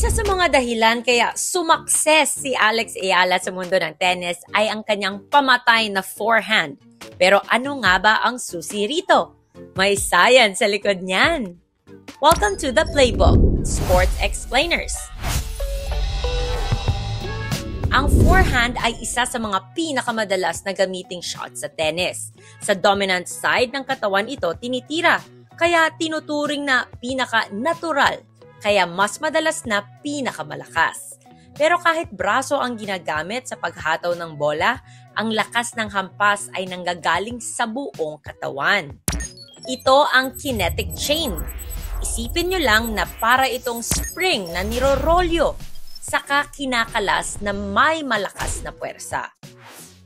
Isa sa mga dahilan kaya sumakses si Alex Ayala sa mundo ng tennis ay ang kanyang pamatay na forehand. Pero ano nga ba ang susi rito? May science sa likod niyan. Welcome to The Playbook, Sports Explainers. Ang forehand ay isa sa mga pinakamadalas na gamiting shot sa tennis. Sa dominant side ng katawan ito tinitira, kaya tinuturing na pinaka-natural. Kaya mas madalas na pinakamalakas. Pero kahit braso ang ginagamit sa paghataw ng bola, ang lakas ng hampas ay nanggagaling sa buong katawan. Ito ang kinetic chain. Isipin nyo lang na para itong spring na nirorolyo, saka kinakalas na may malakas na puwersa.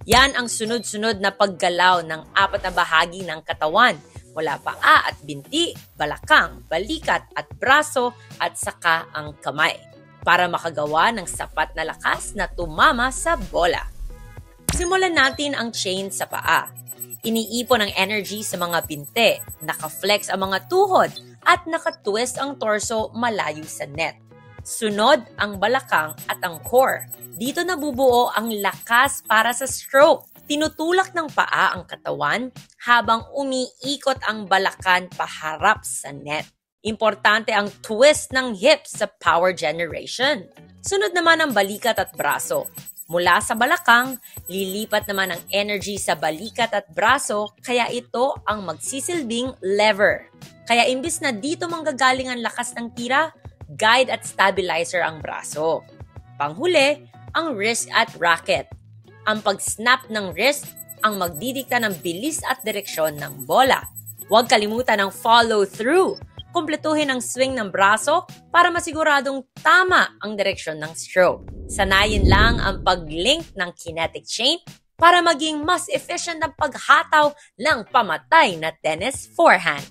Yan ang sunod-sunod na paggalaw ng apat na bahagi ng katawan, mula paa at binti, balakang, balikat at braso at saka ang kamay para makagawa ng sapat na lakas na tumama sa bola. Simulan natin ang chain sa paa. Iniipon ang energy sa mga binti, naka-flex ang mga tuhod at naka-twist ang torso malayo sa net. Sunod ang balakang at ang core. Dito nabubuo ang lakas para sa stroke. Tinutulak ng paa ang katawan habang umiikot ang balakan paharap sa net. Importante ang twist ng hips sa power generation. Sunod naman ang balikat at braso. Mula sa balakang, lilipat naman ang energy sa balikat at braso, kaya ito ang magsisilbing lever. Kaya imbis na dito manggagaling ang lakas ng tira, guide at stabilizer ang braso. Panghuli, ang wrist at racket. Ang pag-snap ng wrist ang magdidikta ng bilis at direksyon ng bola. Huwag kalimutan ang follow-through. Kumpletuhin ang swing ng braso para masiguradong tama ang direksyon ng stroke. Sanayin lang ang pag-link ng kinetic chain para maging mas efficient ang paghataw ng pamatay na tennis forehand.